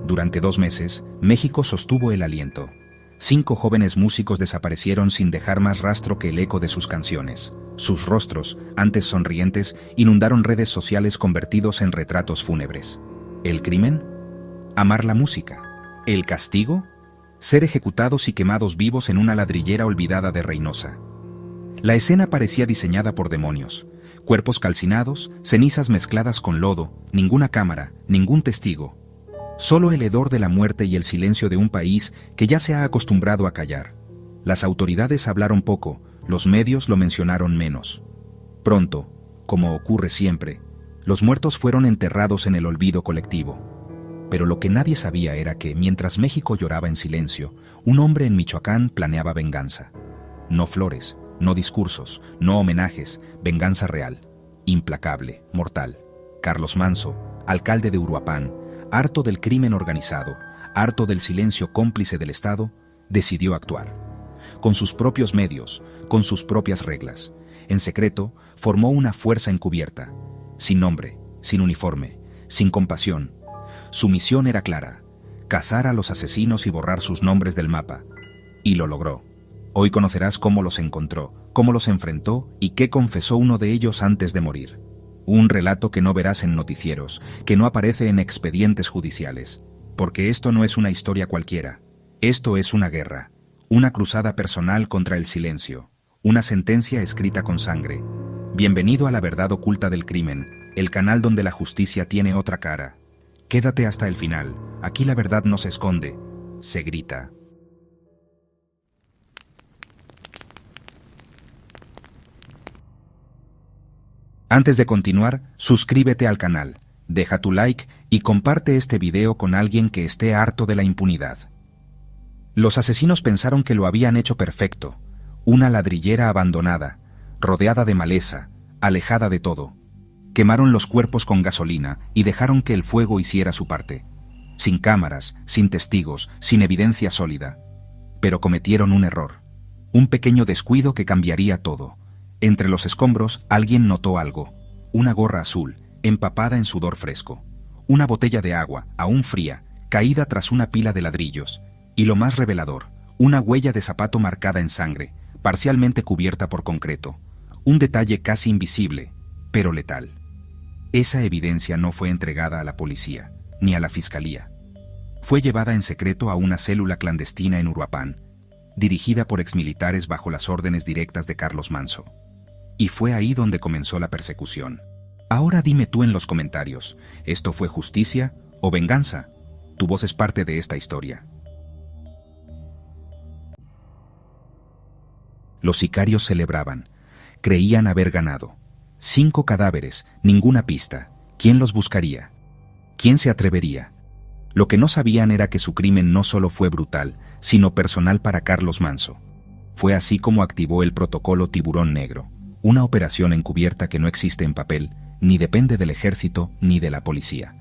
Durante 2 meses, México sostuvo el aliento. 5 jóvenes músicos desaparecieron sin dejar más rastro que el eco de sus canciones. Sus rostros, antes sonrientes, inundaron redes sociales convertidos en retratos fúnebres. ¿El crimen? Amar la música. ¿El castigo? Ser ejecutados y quemados vivos en una ladrillera olvidada de Reynosa. La escena parecía diseñada por demonios. Cuerpos calcinados, cenizas mezcladas con lodo, ninguna cámara, ningún testigo. Solo el hedor de la muerte y el silencio de un país que ya se ha acostumbrado a callar. Las autoridades hablaron poco, los medios lo mencionaron menos. Pronto, como ocurre siempre, los muertos fueron enterrados en el olvido colectivo. Pero lo que nadie sabía era que, mientras México lloraba en silencio, un hombre en Michoacán planeaba venganza. No flores, no discursos, no homenajes, venganza real, implacable, mortal. Carlos Manso, alcalde de Uruapan, harto del crimen organizado, harto del silencio cómplice del Estado, decidió actuar. Con sus propios medios, con sus propias reglas. En secreto, formó una fuerza encubierta, sin nombre, sin uniforme, sin compasión. Su misión era clara: cazar a los asesinos y borrar sus nombres del mapa. Y lo logró. Hoy conocerás cómo los encontró, cómo los enfrentó y qué confesó uno de ellos antes de morir. Un relato que no verás en noticieros, que no aparece en expedientes judiciales. Porque esto no es una historia cualquiera. Esto es una guerra. Una cruzada personal contra el silencio. Una sentencia escrita con sangre. Bienvenido a La Verdad Oculta del Crimen, el canal donde la justicia tiene otra cara. Quédate hasta el final. Aquí la verdad no se esconde, se grita. Antes de continuar, suscríbete al canal, deja tu like y comparte este video con alguien que esté harto de la impunidad. Los asesinos pensaron que lo habían hecho perfecto, una ladrillera abandonada, rodeada de maleza, alejada de todo. Quemaron los cuerpos con gasolina y dejaron que el fuego hiciera su parte. Sin cámaras, sin testigos, sin evidencia sólida. Pero cometieron un error. Un pequeño descuido que cambiaría todo. Entre los escombros alguien notó algo. Una gorra azul, empapada en sudor fresco. Una botella de agua, aún fría, caída tras una pila de ladrillos. Y lo más revelador, una huella de zapato marcada en sangre, parcialmente cubierta por concreto. Un detalle casi invisible, pero letal. Esa evidencia no fue entregada a la policía, ni a la fiscalía. Fue llevada en secreto a una célula clandestina en Uruapan, dirigida por exmilitares bajo las órdenes directas de Carlos Manso. Y fue ahí donde comenzó la persecución. Ahora dime tú en los comentarios, ¿esto fue justicia o venganza? Tu voz es parte de esta historia. Los sicarios celebraban, creían haber ganado. 5 cadáveres, ninguna pista. ¿Quién los buscaría? ¿Quién se atrevería? Lo que no sabían era que su crimen no solo fue brutal, sino personal para Carlos Manso. Fue así como activó el protocolo Tiburón Negro, una operación encubierta que no existe en papel, ni depende del ejército ni de la policía.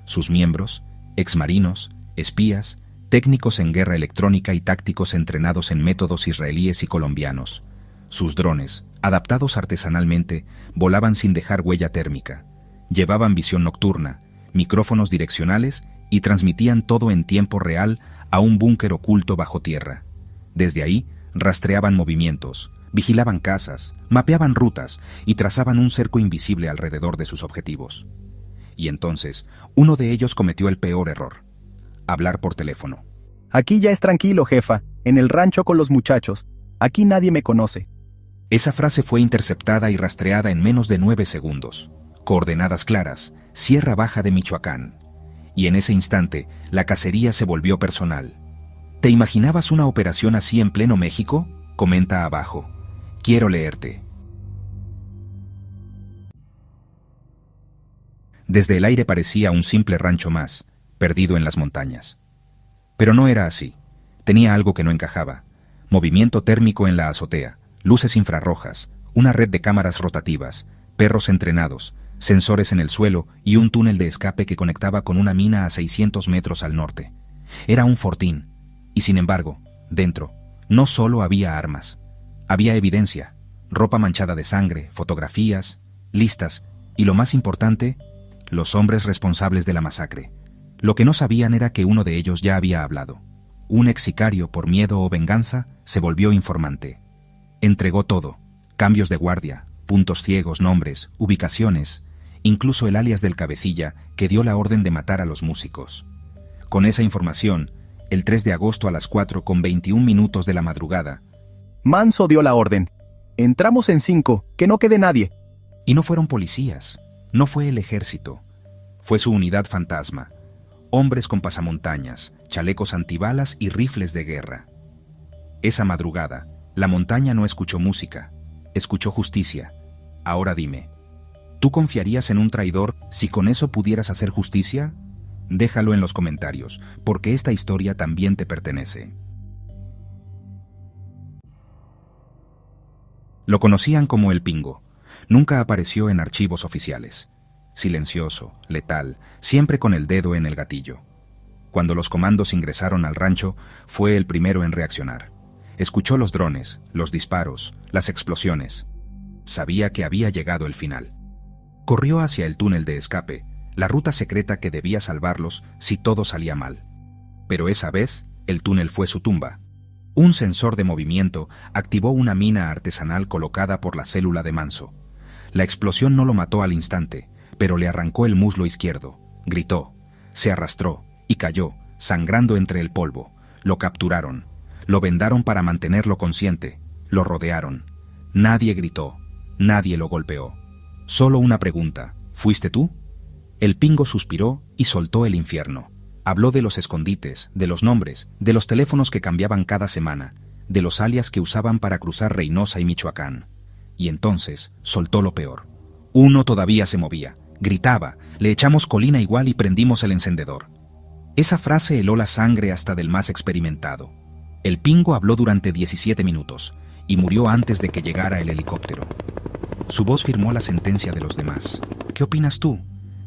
Sus miembros, exmarinos, espías, técnicos en guerra electrónica y tácticos entrenados en métodos israelíes y colombianos. Sus drones, adaptados artesanalmente, volaban sin dejar huella térmica. Llevaban visión nocturna, micrófonos direccionales y transmitían todo en tiempo real a un búnker oculto bajo tierra. Desde ahí, rastreaban movimientos, vigilaban casas, mapeaban rutas y trazaban un cerco invisible alrededor de sus objetivos. Y entonces, uno de ellos cometió el peor error: hablar por teléfono. Aquí ya es tranquilo, jefa, en el rancho con los muchachos. Aquí nadie me conoce. Esa frase fue interceptada y rastreada en menos de 9 segundos. Coordenadas claras, Sierra Baja de Michoacán. Y en ese instante, la cacería se volvió personal. ¿Te imaginabas una operación así en pleno México? Comenta abajo. Quiero leerte. Desde el aire parecía un simple rancho más, perdido en las montañas. Pero no era así. Tenía algo que no encajaba. Movimiento térmico en la azotea, luces infrarrojas, una red de cámaras rotativas, perros entrenados, sensores en el suelo y un túnel de escape que conectaba con una mina a 600 metros al norte. Era un fortín. Y sin embargo, dentro, no solo había armas. Había evidencia, ropa manchada de sangre, fotografías, listas y lo más importante, los hombres responsables de la masacre, Lo que no sabían era que uno de ellos ya había hablado. Un ex sicario, por miedo o venganza, se volvió informante. Entregó todo: cambios de guardia, puntos ciegos, nombres, ubicaciones, incluso el alias del cabecilla que dio la orden de matar a los músicos. Con esa información, el 3 de agosto a las 4:21 de la madrugada, Manso dio la orden. Entramos en 5, que no quede nadie. y no fueron policías, no fue el ejército, fue su unidad fantasma, hombres con pasamontañas, chalecos antibalas y rifles de guerra. Esa madrugada, la montaña no escuchó música, escuchó justicia. Ahora dime, ¿tú confiarías en un traidor si con eso pudieras hacer justicia? Déjalo en los comentarios, porque esta historia también te pertenece. Lo conocían como el Pingo. Nunca apareció en archivos oficiales. Silencioso, letal, siempre con el dedo en el gatillo. Cuando los comandos ingresaron al rancho, fue el primero en reaccionar. Escuchó los drones, los disparos, las explosiones. Sabía que había llegado el final. Corrió hacia el túnel de escape, la ruta secreta que debía salvarlos si todo salía mal. Pero esa vez, el túnel fue su tumba. Un sensor de movimiento activó una mina artesanal colocada por la célula de Manso. La explosión no lo mató al instante, pero le arrancó el muslo izquierdo. Gritó, se arrastró y cayó, sangrando entre el polvo. Lo capturaron. Lo vendaron para mantenerlo consciente. Lo rodearon. Nadie gritó. Nadie lo golpeó. Solo una pregunta: ¿fuiste tú? El Pingo suspiró y soltó el infierno. Habló de los escondites, de los nombres, de los teléfonos que cambiaban cada semana, de los alias que usaban para cruzar Reynosa y Michoacán. Y entonces soltó lo peor. Uno todavía se movía, gritaba, le echamos colina igual y prendimos el encendedor. Esa frase heló la sangre hasta del más experimentado. El Pingo habló durante 17 minutos y murió antes de que llegara el helicóptero. Su voz firmó la sentencia de los demás. ¿Qué opinas tú?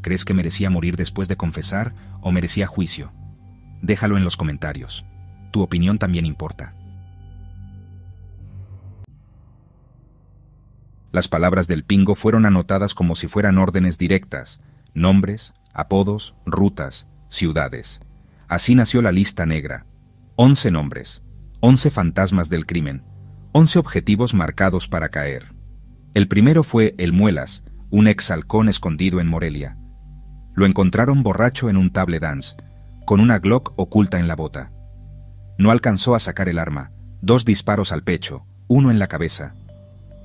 ¿Crees que merecía morir después de confesar o merecía juicio? Déjalo en los comentarios. Tu opinión también importa. Las palabras del Pingo fueron anotadas como si fueran órdenes directas: nombres, apodos, rutas, ciudades. Así nació la lista negra. 11 nombres, 11 fantasmas del crimen, 11 objetivos marcados para caer. El primero fue el Muelas, un ex halcón escondido en Morelia. Lo encontraron borracho en un table dance, con una Glock oculta en la bota. No alcanzó a sacar el arma, 2 disparos al pecho, 1 en la cabeza.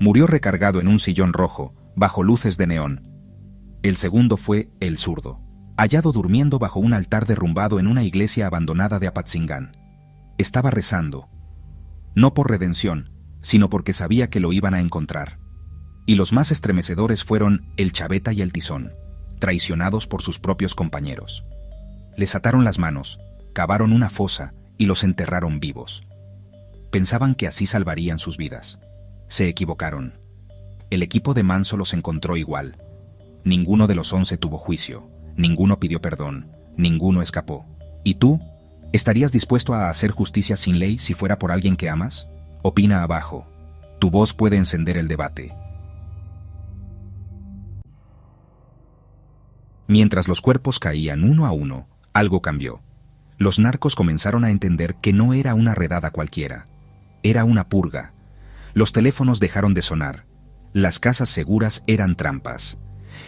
Murió recargado en un sillón rojo, bajo luces de neón. El segundo fue el Zurdo, hallado durmiendo bajo un altar derrumbado en una iglesia abandonada de Apatzingán. Estaba rezando, no por redención, sino porque sabía que lo iban a encontrar. Y los más estremecedores fueron el Chaveta y el Tizón, traicionados por sus propios compañeros. Les ataron las manos, cavaron una fosa y los enterraron vivos. Pensaban que así salvarían sus vidas. Se equivocaron. El equipo de Manso los encontró igual. Ninguno de los 11 tuvo juicio, ninguno pidió perdón, ninguno escapó. ¿Y tú? ¿Estarías dispuesto a hacer justicia sin ley si fuera por alguien que amas? Opina abajo. Tu voz puede encender el debate. Mientras los cuerpos caían uno a uno, algo cambió. Los narcos comenzaron a entender que no era una redada cualquiera. Era una purga. Los teléfonos dejaron de sonar. Las casas seguras eran trampas.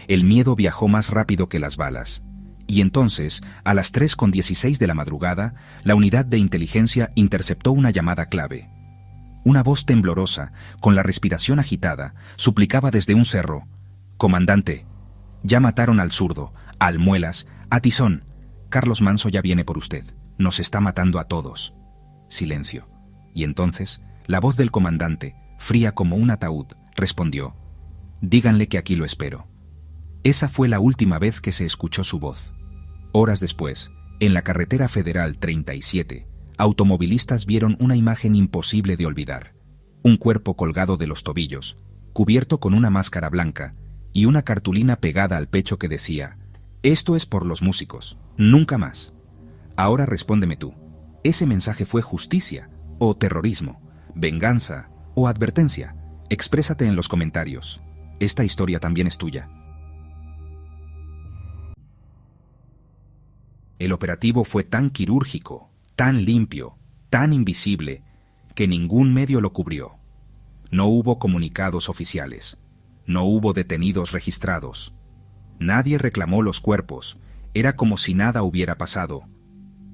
El miedo viajó más rápido que las balas. Y entonces, a las 3:16 de la madrugada, la unidad de inteligencia interceptó una llamada clave. Una voz temblorosa, con la respiración agitada, suplicaba desde un cerro: «Comandante, ya mataron al Zurdo, al Muelas, a Tizón. Carlos Manso ya viene por usted. Nos está matando a todos». Silencio. Y entonces, la voz del comandante, fría como un ataúd, respondió: «Díganle que aquí lo espero». Esa fue la última vez que se escuchó su voz. Horas después, en la carretera federal 37, automovilistas vieron una imagen imposible de olvidar. Un cuerpo colgado de los tobillos, cubierto con una máscara blanca, y una cartulina pegada al pecho que decía: «Esto es por los músicos, nunca más». Ahora respóndeme tú, ¿ese mensaje fue justicia o terrorismo, venganza o advertencia? Exprésate en los comentarios. Esta historia también es tuya. El operativo fue tan quirúrgico, tan limpio, tan invisible, que ningún medio lo cubrió. No hubo comunicados oficiales. No hubo detenidos registrados. Nadie reclamó los cuerpos. Era como si nada hubiera pasado.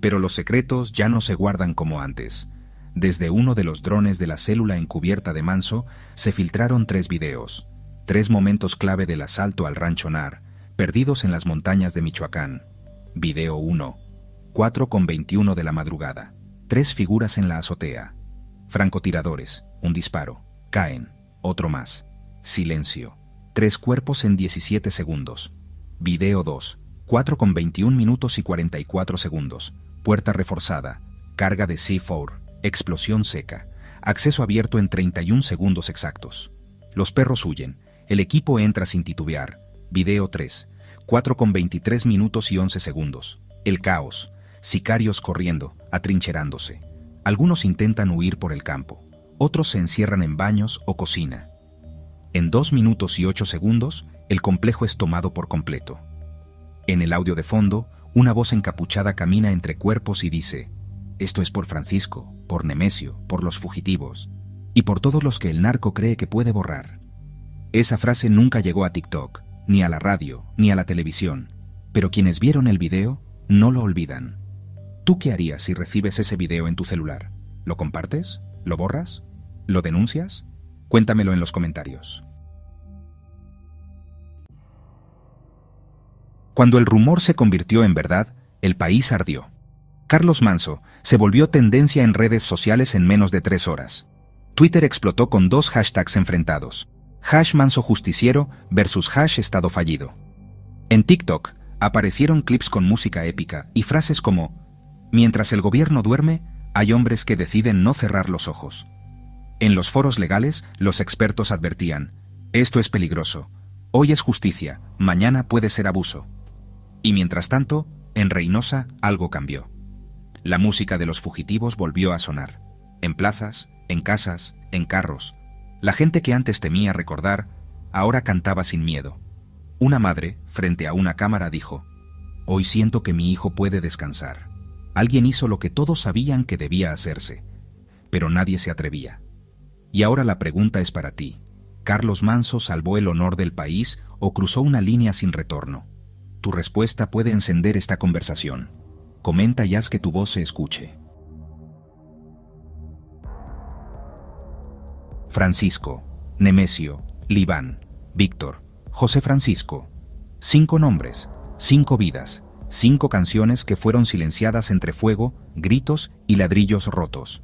Pero los secretos ya no se guardan como antes. Desde uno de los drones de la célula encubierta de Manso se filtraron 3 videos, 3 momentos clave del asalto al Rancho Nar, perdidos en las montañas de Michoacán. Video 1, 4:21 de la madrugada. 3 figuras en la azotea. Francotiradores, un disparo. Caen, otro más. Silencio. 3 cuerpos en 17 segundos. Video 2, 4:21 minutos y 44 segundos. Puerta reforzada. Carga de C4. Explosión seca. Acceso abierto en 31 segundos exactos. Los perros huyen. El equipo entra sin titubear. Video 3. 4:23 minutos y 11 segundos. El caos. Sicarios corriendo, atrincherándose. Algunos intentan huir por el campo. Otros se encierran en baños o cocina. En 2 minutos y 8 segundos, el complejo es tomado por completo. En el audio de fondo, una voz encapuchada camina entre cuerpos y dice: «Esto es por Francisco, por Nemesio, por los fugitivos y por todos los que el narco cree que puede borrar». Esa frase nunca llegó a TikTok, ni a la radio, ni a la televisión, pero quienes vieron el video no lo olvidan. ¿Tú qué harías si recibes ese video en tu celular? ¿Lo compartes? ¿Lo borras? ¿Lo denuncias? Cuéntamelo en los comentarios. Cuando el rumor se convirtió en verdad, el país ardió. Carlos Manso se volvió tendencia en redes sociales en menos de 3 horas. Twitter explotó con 2 hashtags enfrentados: #MansoJusticiero versus #Estado fallido. En TikTok aparecieron clips con música épica y frases como: «Mientras el gobierno duerme, hay hombres que deciden no cerrar los ojos». En los foros legales, los expertos advertían: «Esto es peligroso. Hoy es justicia, mañana puede ser abuso». Y mientras tanto, en Reynosa algo cambió. La música de los fugitivos volvió a sonar. En plazas, en casas, en carros. La gente que antes temía recordar, ahora cantaba sin miedo. Una madre, frente a una cámara, dijo: «Hoy siento que mi hijo puede descansar». Alguien hizo lo que todos sabían que debía hacerse, pero nadie se atrevía. Y ahora la pregunta es para ti. ¿Carlos Manso salvó el honor del país o cruzó una línea sin retorno? Tu respuesta puede encender esta conversación. Comenta y haz que tu voz se escuche. Francisco, Nemesio, Liván, Víctor, José Francisco. 5 nombres, 5 vidas, 5 canciones que fueron silenciadas entre fuego, gritos y ladrillos rotos.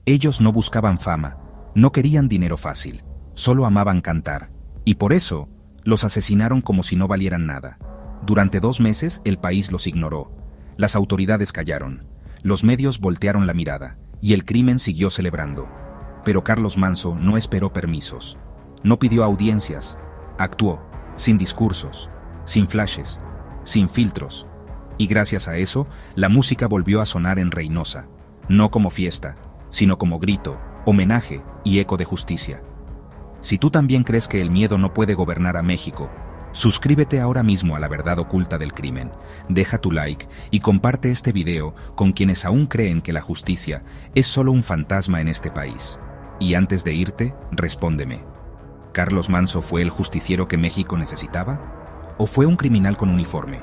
Ellos no buscaban fama, no querían dinero fácil, solo amaban cantar, y por eso los asesinaron como si no valieran nada. Durante 2 meses el país los ignoró. Las autoridades callaron, los medios voltearon la mirada, y el crimen siguió celebrando. Pero Carlos Manso no esperó permisos, no pidió audiencias, actuó, sin discursos, sin flashes, sin filtros. Y gracias a eso, la música volvió a sonar en Reynosa, no como fiesta, sino como grito, homenaje y eco de justicia. Si tú también crees que el miedo no puede gobernar a México, suscríbete ahora mismo a La Verdad Oculta del Crimen, deja tu like y comparte este video con quienes aún creen que la justicia es solo un fantasma en este país. Y antes de irte, respóndeme. ¿Carlos Manso fue el justiciero que México necesitaba? ¿O fue un criminal con uniforme?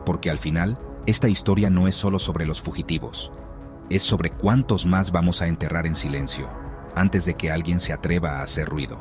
Porque al final, esta historia no es solo sobre los fugitivos, es sobre cuántos más vamos a enterrar en silencio, antes de que alguien se atreva a hacer ruido.